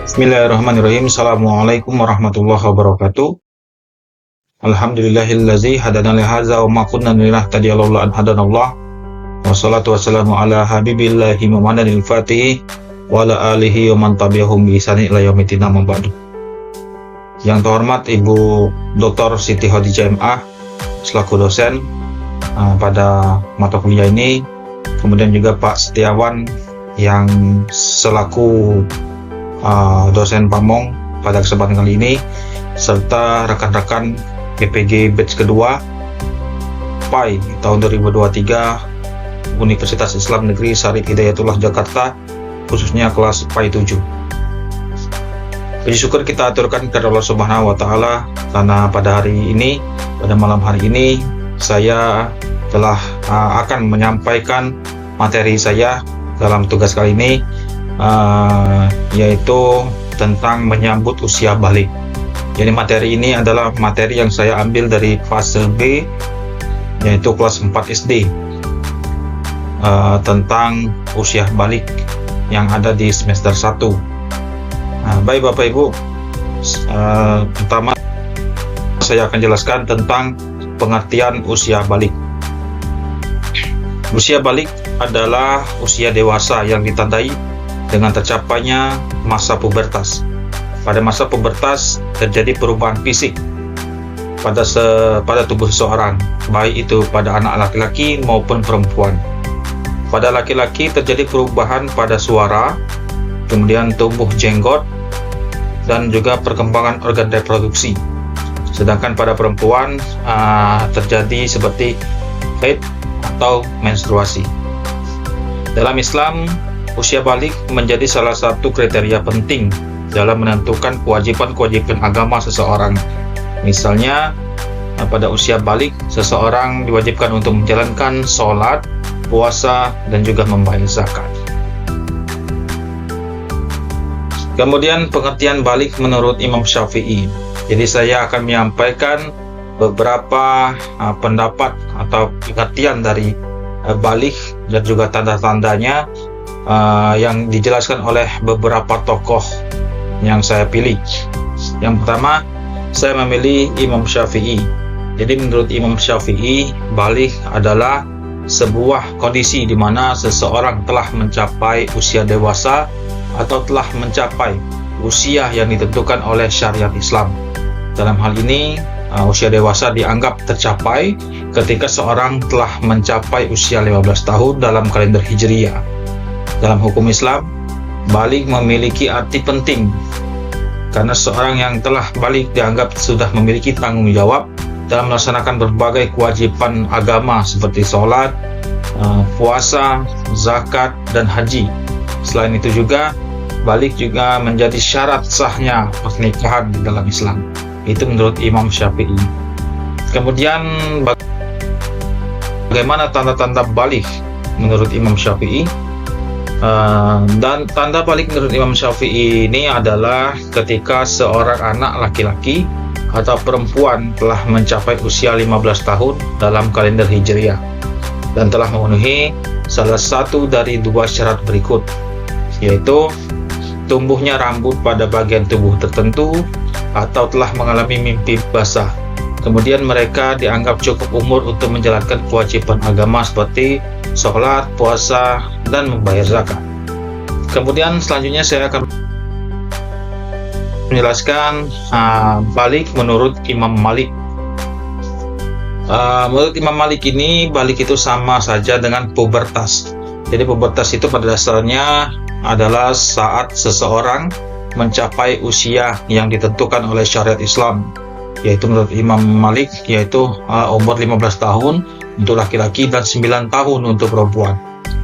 Bismillahirrahmanirrahim. Assalamualaikum warahmatullahi wabarakatuh. Alhamdulillahillazi hadana li hadza wa ma kunna linahtadiya laula an hadanallah. Wassalatu wassalamu ala habibillahi Muhammadil Fatih wa ala alihi wa man tabi'ahum bi ihsan ila yaumil amma ba'du. Yang terhormat Ibu Dr. Siti Khadijah MA selaku dosen pada mata kuliah ini, kemudian juga Pak Setiawan yang selaku dosen Pamong pada kesempatan kali ini, serta rekan-rekan PPG batch kedua PAI tahun 2023 Universitas Islam Negeri Syarif Hidayatullah Jakarta, khususnya kelas PAI 7. Puji syukur kita aturkan kepada Allah Subhanahu wa Ta'ala, karena pada hari ini, pada malam hari ini, saya telah akan menyampaikan materi saya dalam tugas kali ini, yaitu tentang menyambut usia balik. Jadi materi ini adalah materi yang saya ambil dari fase B, yaitu kelas 4 SD, tentang usia balik yang ada di semester 1. Baik Bapak Ibu, pertama saya akan jelaskan tentang pengertian usia balik. Usia balik adalah usia dewasa yang ditandai dengan tercapainya masa pubertas. Pada masa pubertas terjadi perubahan fisik pada tubuh seseorang, baik itu pada anak laki-laki maupun perempuan. Pada laki-laki terjadi perubahan pada suara, kemudian tumbuh jenggot, dan juga perkembangan organ reproduksi. Sedangkan pada perempuan terjadi seperti haid atau menstruasi. Dalam Islam, usia balik menjadi salah satu kriteria penting dalam menentukan kewajiban-kewajiban agama seseorang. Misalnya, pada usia balik, seseorang diwajibkan untuk menjalankan sholat, puasa, dan juga membayar zakat. Kemudian pengertian balik menurut Imam Syafi'i. Jadi saya akan menyampaikan beberapa pendapat atau pengertian dari balik dan juga tanda-tandanya yang dijelaskan oleh beberapa tokoh yang saya pilih. Yang pertama, saya memilih Imam Syafi'i. Jadi menurut Imam Syafi'i, balik adalah sebuah kondisi di mana seseorang telah mencapai usia dewasa atau telah mencapai usia yang ditentukan oleh syariat Islam. Dalam hal ini, usia dewasa dianggap tercapai ketika seorang telah mencapai usia 15 tahun dalam kalender Hijriyah. Dalam hukum Islam, balik memiliki arti penting karena seorang yang telah balik dianggap sudah memiliki tanggung jawab dalam melaksanakan berbagai kewajiban agama seperti sholat, puasa, zakat, dan haji. Selain itu juga, balik juga menjadi syarat sahnya pernikahan di dalam Islam. Itu menurut Imam Syafi'i. Kemudian bagaimana tanda-tanda balik menurut Imam Syafi'i? Dan tanda balik menurut Imam Syafi'i ini adalah ketika seorang anak laki-laki atau perempuan telah mencapai usia 15 tahun dalam kalender Hijriyah dan telah memenuhi salah satu dari dua syarat berikut, yaitu tumbuhnya rambut pada bagian tubuh tertentu atau telah mengalami mimpi basah. Kemudian mereka dianggap cukup umur untuk menjalankan kewajiban agama seperti sholat, puasa, dan membayar zakat. Kemudian selanjutnya saya akan menjelaskan balik menurut Imam Malik. Menurut Imam Malik ini, balik itu sama saja dengan pubertas. Jadi pubertas itu pada dasarnya adalah saat seseorang mencapai usia yang ditentukan oleh syariat Islam, yaitu menurut Imam Malik, yaitu umur 15 tahun untuk laki-laki dan 9 tahun untuk perempuan.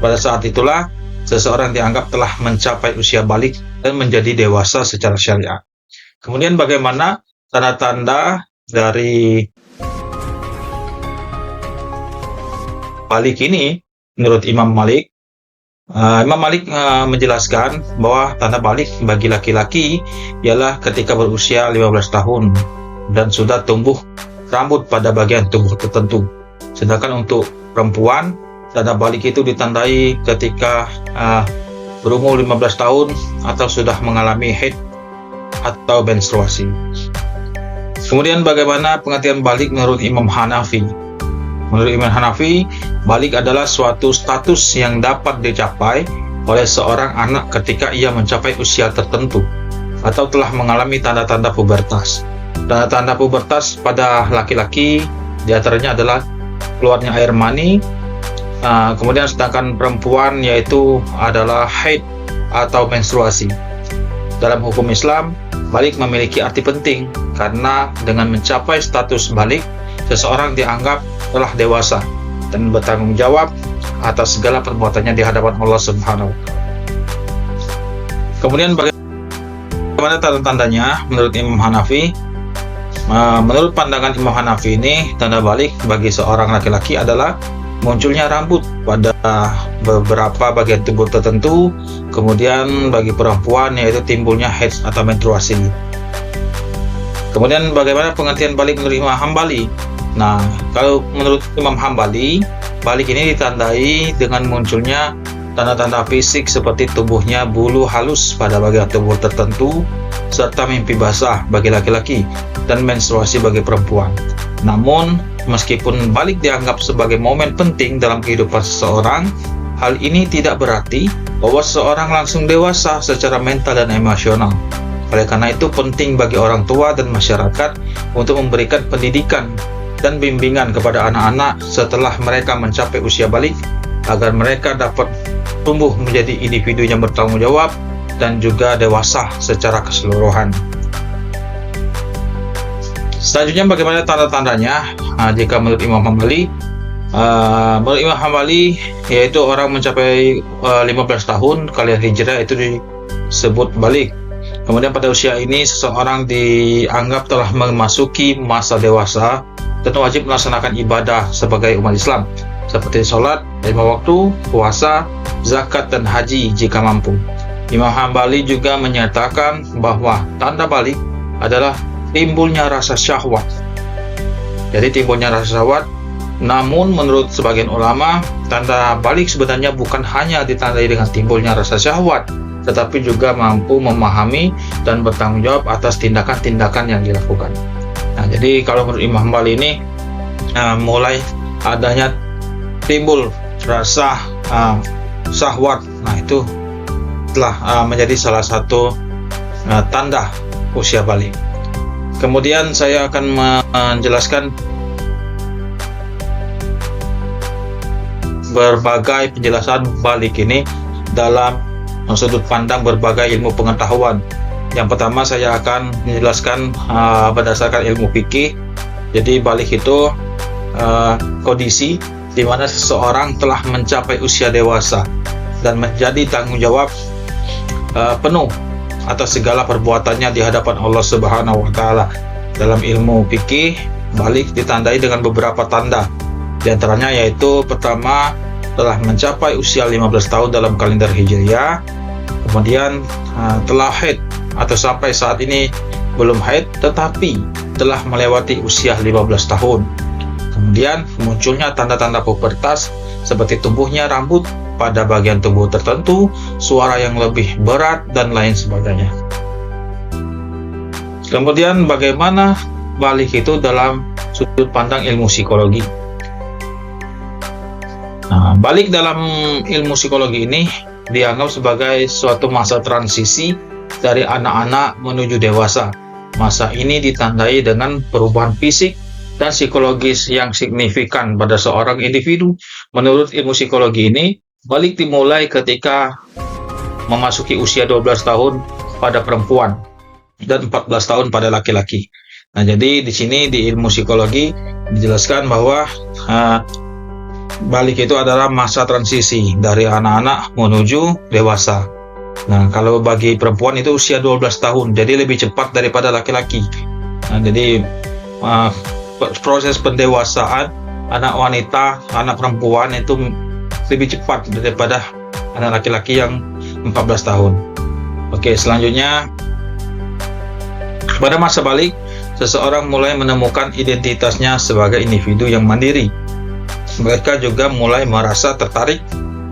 Pada saat itulah seseorang dianggap telah mencapai usia balik dan menjadi dewasa secara syariat. Kemudian bagaimana tanda-tanda dari balik ini menurut Imam Malik? Imam Malik menjelaskan bahwa tanda balik bagi laki-laki ialah ketika berusia 15 tahun dan sudah tumbuh rambut pada bagian tubuh tertentu. Sedangkan untuk perempuan, tanda balik itu ditandai ketika berumur 15 tahun atau sudah mengalami haid atau menstruasi. Kemudian bagaimana pengertian balik menurut Imam Hanafi? Menurut Imam Hanafi, balik adalah suatu status yang dapat dicapai oleh seorang anak ketika ia mencapai usia tertentu atau telah mengalami tanda-tanda pubertas. Tanda-tanda pubertas pada laki-laki diantaranya adalah keluarnya air mani, kemudian sedangkan perempuan yaitu adalah haid atau menstruasi. Dalam hukum Islam, balik memiliki arti penting karena dengan mencapai status balik, seseorang dianggap telah dewasa dan bertanggung jawab atas segala perbuatannya di hadapan Allah Subhanahu wa Ta'ala. Kemudian bagaimana tanda-tandanya menurut Imam Hanafi? Menurut pandangan Imam Hanafi ini, tanda balik bagi seorang laki-laki adalah munculnya rambut pada beberapa bagian tubuh tertentu, kemudian bagi perempuan yaitu timbulnya haid atau menstruasi. Kemudian bagaimana pengertian balik menurut Imam Hambali? Nah, kalau menurut Imam Hambali, balik ini ditandai dengan munculnya tanda-tanda fisik seperti tubuhnya bulu halus pada bagian tubuh tertentu, serta mimpi basah bagi laki-laki dan menstruasi bagi perempuan. Namun, meskipun balik dianggap sebagai momen penting dalam kehidupan seseorang, hal ini tidak berarti bahwa seseorang langsung dewasa secara mental dan emosional. Oleh karena itu, penting bagi orang tua dan masyarakat untuk memberikan pendidikan dan bimbingan kepada anak-anak setelah mereka mencapai usia balik agar mereka dapat tumbuh menjadi individu yang bertanggung jawab dan juga dewasa secara keseluruhan. Selanjutnya bagaimana tanda-tandanya? Jika menurut Imam Hambali, yaitu orang mencapai 15 tahun kalian hijrah itu disebut balik. Kemudian pada usia ini seseorang dianggap telah memasuki masa dewasa dan wajib melaksanakan ibadah sebagai umat Islam seperti sholat 5 waktu, puasa, zakat, dan haji jika mampu. Imam Hambali juga menyatakan bahwa tanda balik adalah timbulnya rasa syahwat. Jadi timbulnya rasa syahwat, namun menurut sebagian ulama, tanda balik sebenarnya bukan hanya ditandai dengan timbulnya rasa syahwat, tetapi juga mampu memahami dan bertanggung jawab atas tindakan-tindakan yang dilakukan. Nah, jadi kalau menurut Imam Hambali ini mulai adanya timbul rasa syahwat, nah itu telah menjadi salah satu tanda usia balik. Kemudian saya akan menjelaskan berbagai penjelasan balik ini dalam sudut pandang berbagai ilmu pengetahuan. Yang pertama saya akan menjelaskan berdasarkan ilmu fikih. Jadi balik itu kondisi di mana seseorang telah mencapai usia dewasa dan menjadi tanggung jawab penuh atas segala perbuatannya di hadapan Allah Subhanahu wa Ta'ala. Dalam ilmu fikih, balik ditandai dengan beberapa tanda. Di antaranya yaitu pertama, telah mencapai usia 15 tahun dalam kalender Hijriah. Kemudian telah haid atau sampai saat ini belum haid tetapi telah melewati usia 15 tahun. Kemudian munculnya tanda-tanda pubertas seperti tumbuhnya rambut pada bagian tubuh tertentu, suara yang lebih berat, dan lain sebagainya. Kemudian bagaimana balik itu dalam sudut pandang ilmu psikologi? Nah, balik dalam ilmu psikologi ini dianggap sebagai suatu masa transisi dari anak-anak menuju dewasa. Masa ini ditandai dengan perubahan fisik dan psikologis yang signifikan pada seorang individu. Menurut ilmu psikologi ini, balik dimulai ketika memasuki usia 12 tahun pada perempuan dan 14 tahun pada laki-laki. Nah, jadi di sini di ilmu psikologi dijelaskan bahwa balik itu adalah masa transisi dari anak-anak menuju dewasa. Nah, kalau bagi perempuan itu usia 12 tahun, jadi lebih cepat daripada laki-laki. Nah, jadi proses pendewasaan anak wanita, anak perempuan itu lebih cepat daripada anak laki-laki yang 14 tahun. Oke, selanjutnya pada masa balik, seseorang mulai menemukan identitasnya sebagai individu yang mandiri. Mereka juga mulai merasa tertarik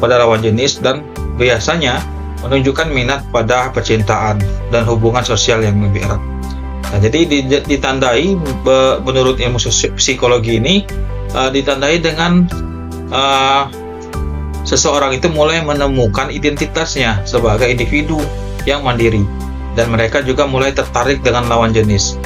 pada lawan jenis dan biasanya menunjukkan minat pada percintaan dan hubungan sosial yang lebih erat. Nah, jadi ditandai menurut ilmu psikologi ini ditandai dengan seseorang itu mulai menemukan identitasnya sebagai individu yang mandiri, dan mereka juga mulai tertarik dengan lawan jenis,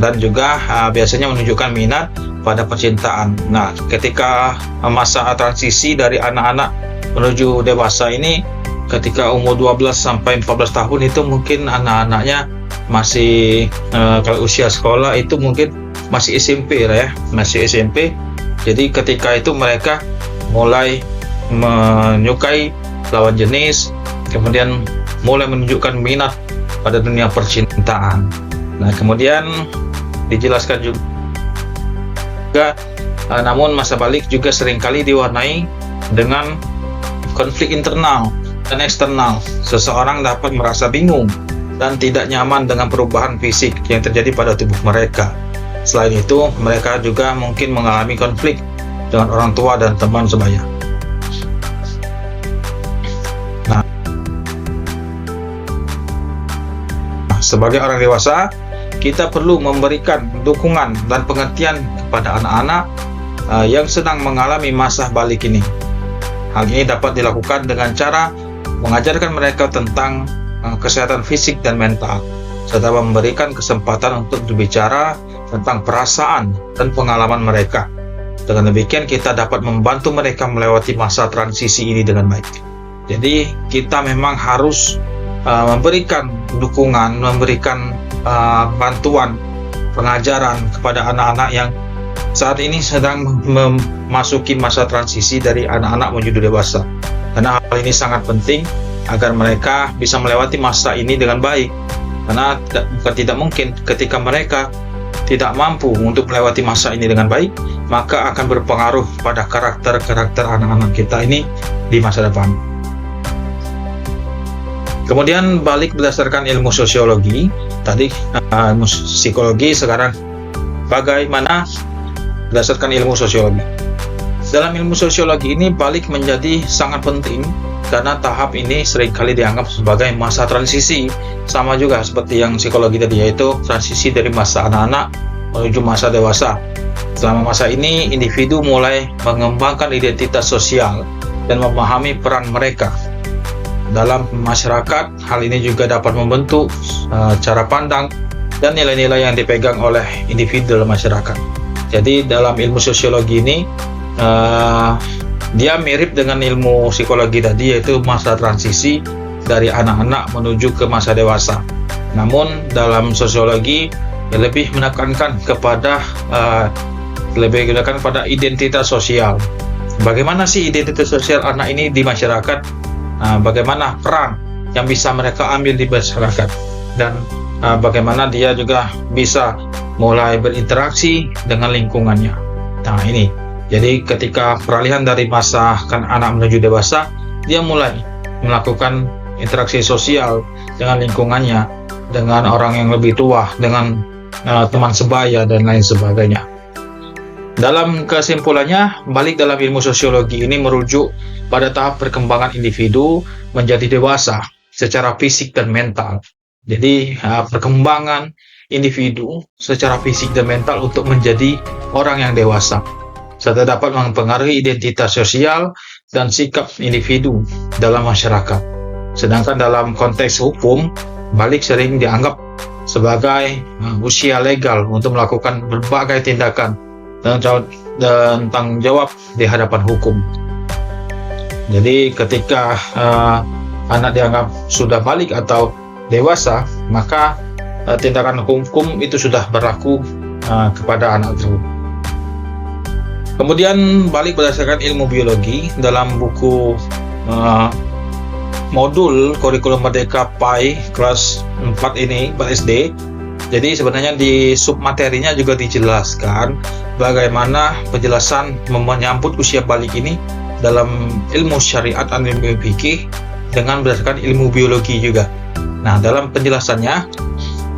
dan juga biasanya menunjukkan minat pada percintaan. Nah, ketika masa transisi dari anak-anak menuju dewasa ini, ketika umur 12 sampai 14 tahun itu mungkin anak-anaknya masih kalau usia sekolah itu mungkin masih SMP lah ya, masih SMP. Jadi ketika itu mereka mulai menyukai lawan jenis, kemudian mulai menunjukkan minat pada dunia percintaan. Nah, kemudian dijelaskan juga namun masa balik juga seringkali diwarnai dengan konflik internal dan eksternal. Seseorang dapat merasa bingung dan tidak nyaman dengan perubahan fisik yang terjadi pada tubuh mereka. Selain itu, mereka juga mungkin mengalami konflik dengan orang tua dan teman sebaya. Nah, sebagai orang dewasa, kita perlu memberikan dukungan dan pengertian kepada anak-anak yang sedang mengalami masa balik ini. Hal ini dapat dilakukan dengan cara mengajarkan mereka tentang kesehatan fisik dan mental, serta memberikan kesempatan untuk berbicara tentang perasaan dan pengalaman mereka. Dengan demikian, kita dapat membantu mereka melewati masa transisi ini dengan baik. Jadi, kita memang harus memberikan dukungan, memberikan bantuan, pengajaran kepada anak-anak yang saat ini sedang memasuki masa transisi dari anak-anak menuju dewasa. Karena hal ini sangat penting agar mereka bisa melewati masa ini dengan baik. Karena bukan tidak mungkin ketika mereka tidak mampu untuk melewati masa ini dengan baik, maka akan berpengaruh pada karakter anak-anak kita ini di masa depan. Kemudian balik berdasarkan ilmu sosiologi, tadi ilmu psikologi, sekarang bagaimana berdasarkan ilmu sosiologi. Dalam ilmu sosiologi ini balik menjadi sangat penting karena tahap ini seringkali dianggap sebagai masa transisi, sama juga seperti yang psikologi tadi, yaitu transisi dari masa anak-anak menuju masa dewasa. Selama masa ini, individu mulai mengembangkan identitas sosial dan memahami peran mereka dalam masyarakat. Hal ini juga dapat membentuk cara pandang dan nilai-nilai yang dipegang oleh individu dalam masyarakat. Jadi dalam ilmu sosiologi ini dia mirip dengan ilmu psikologi tadi, yaitu masa transisi dari anak-anak menuju ke masa dewasa. Namun dalam sosiologi lebih menekankan kepada identitas sosial. Bagaimana sih identitas sosial anak ini di masyarakat? Bagaimana peran yang bisa mereka ambil di masyarakat, dan bagaimana dia juga bisa mulai berinteraksi dengan lingkungannya. Nah, ini jadi ketika peralihan dari masa anak menuju dewasa, dia mulai melakukan interaksi sosial dengan lingkungannya, dengan orang yang lebih tua, dengan teman sebaya dan lain sebagainya. Dalam kesimpulannya, balik dalam ilmu sosiologi ini merujuk pada tahap perkembangan individu menjadi dewasa secara fisik dan mental. Jadi perkembangan individu secara fisik dan mental untuk menjadi orang yang dewasa, serta dapat mempengaruhi identitas sosial dan sikap individu dalam masyarakat. Sedangkan dalam konteks hukum, balik sering dianggap sebagai usia legal untuk melakukan berbagai tindakan dan tanggung jawab di hadapan hukum. Jadi ketika anak dianggap sudah balik atau dewasa, maka tindakan hukum itu sudah berlaku kepada anak tersebut. Kemudian balik berdasarkan ilmu biologi dalam buku modul kurikulum Merdeka PAI kelas 4 ini, 4 SD. Jadi sebenarnya di submaterinya juga dijelaskan bagaimana penjelasan menyambut usia balik ini dalam ilmu syariat dan ilmu fikih dengan berdasarkan ilmu biologi juga. Nah, dalam penjelasannya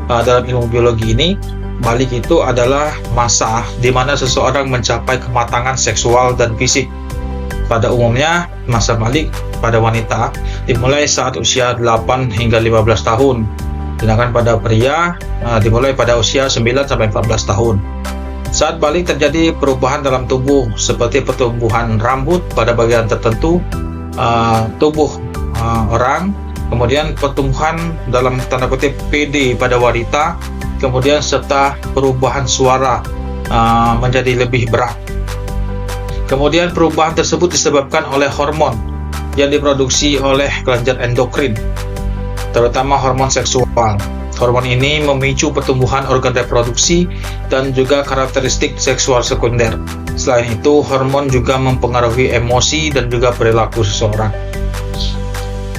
dalam ilmu biologi ini, balik itu adalah masa di mana seseorang mencapai kematangan seksual dan fisik. Pada umumnya, masa balik pada wanita dimulai saat usia 8 hingga 15 tahun. Sedangkan pada pria dimulai pada usia 9 sampai 14 tahun. Saat balik terjadi perubahan dalam tubuh seperti pertumbuhan rambut pada bagian tertentu tubuh orang, kemudian pertumbuhan dalam tanda kutip PD pada wanita, kemudian serta perubahan suara menjadi lebih berat. Kemudian perubahan tersebut disebabkan oleh hormon yang diproduksi oleh kelenjar endokrin, terutama hormon seksual. Hormon ini memicu pertumbuhan organ reproduksi dan juga karakteristik seksual sekunder. Selain itu, hormon juga mempengaruhi emosi dan juga perilaku seseorang.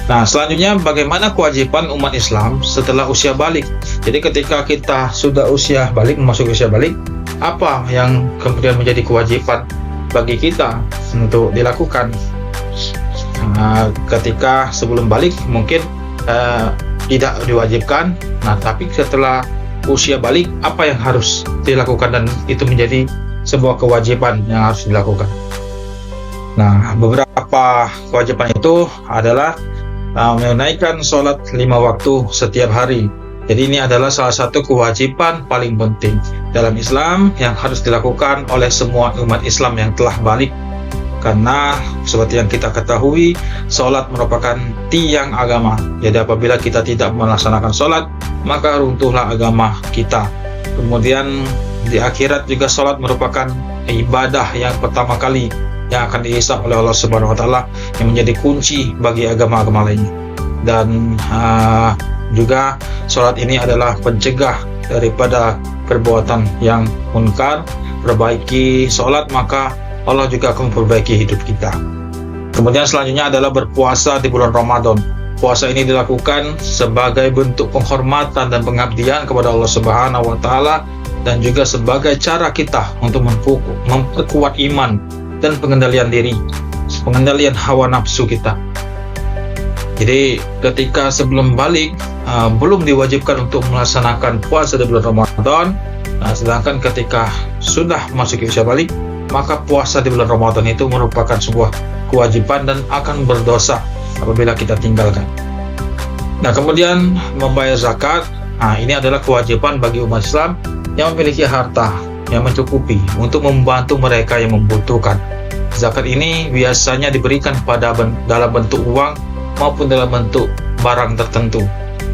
Nah, selanjutnya bagaimana kewajiban umat Islam setelah usia balik? Jadi ketika kita sudah usia balik, memasuki usia balik, apa yang kemudian menjadi kewajiban bagi kita untuk dilakukan? Ketika sebelum balik mungkin tidak diwajibkan. Nah, tapi setelah usia balik, apa yang harus dilakukan dan itu menjadi sebuah kewajiban yang harus dilakukan. Nah, beberapa kewajiban itu adalah menunaikan sholat 5 waktu setiap hari. Jadi ini adalah salah satu kewajiban paling penting dalam Islam yang harus dilakukan oleh semua umat Islam yang telah balik. Karena seperti yang kita ketahui, sholat merupakan tiang agama. Jadi apabila kita tidak melaksanakan sholat, maka runtuhlah agama kita. Kemudian di akhirat juga sholat merupakan ibadah yang pertama kali yang akan dihisab oleh Allah Subhanahu Wa Taala, yang menjadi kunci bagi agama-agama lainnya. Dan juga sholat ini adalah pencegah daripada perbuatan yang munkar. Perbaiki sholat, maka Allah juga akan memperbaiki hidup kita. Kemudian selanjutnya adalah berpuasa di bulan Ramadan. Puasa ini dilakukan sebagai bentuk penghormatan dan pengabdian kepada Allah Subhanahu Wa Taala, dan juga sebagai cara kita untuk memperkuat iman dan pengendalian diri, pengendalian hawa nafsu kita. Jadi ketika sebelum balik belum diwajibkan untuk melaksanakan puasa di bulan Ramadan. Nah, sedangkan ketika sudah masuk usia balik, maka puasa di bulan Ramadan itu merupakan sebuah kewajiban dan akan berdosa apabila kita tinggalkan. Nah, kemudian membayar zakat. Nah, ini adalah kewajiban bagi umat Islam yang memiliki harta yang mencukupi untuk membantu mereka yang membutuhkan. Zakat ini biasanya diberikan dalam bentuk uang maupun dalam bentuk barang tertentu.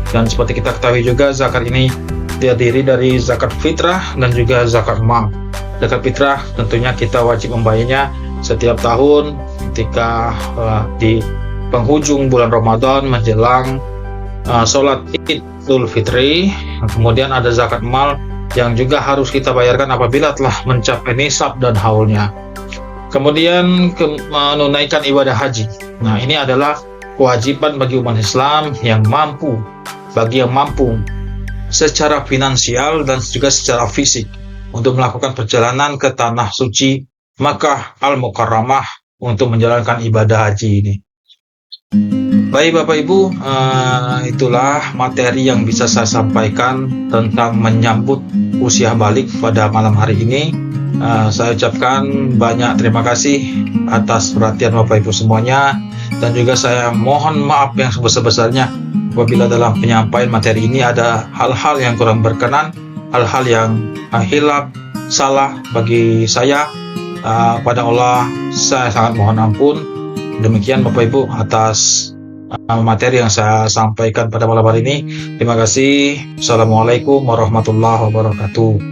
Dan seperti kita ketahui juga, zakat ini terdiri dari zakat fitrah dan juga zakat mal. Zakat fitrah tentunya kita wajib membayarnya setiap tahun ketika di penghujung bulan Ramadan menjelang sholat Idul Fitri. Kemudian ada zakat mal yang juga harus kita bayarkan apabila telah mencapai nisab dan haulnya. Kemudian menunaikan ibadah haji. Nah, ini adalah kewajiban bagi umat Islam yang mampu, bagi yang mampu secara finansial dan juga secara fisik untuk melakukan perjalanan ke tanah suci Makkah Al-Mukarramah untuk menjalankan ibadah haji ini. Baik Bapak Ibu, itulah materi yang bisa saya sampaikan tentang menyambut usia balik pada malam hari ini. Saya ucapkan banyak terima kasih atas perhatian Bapak Ibu semuanya, dan juga saya mohon maaf yang sebesar-besarnya apabila dalam penyampaian materi ini ada hal-hal yang kurang berkenan, hal-hal yang hilaf, salah bagi saya. Pada Allah saya sangat mohon ampun. Demikian Bapak Ibu atas materi yang saya sampaikan pada malam hari ini. Terima kasih. Assalamualaikum warahmatullahi wabarakatuh.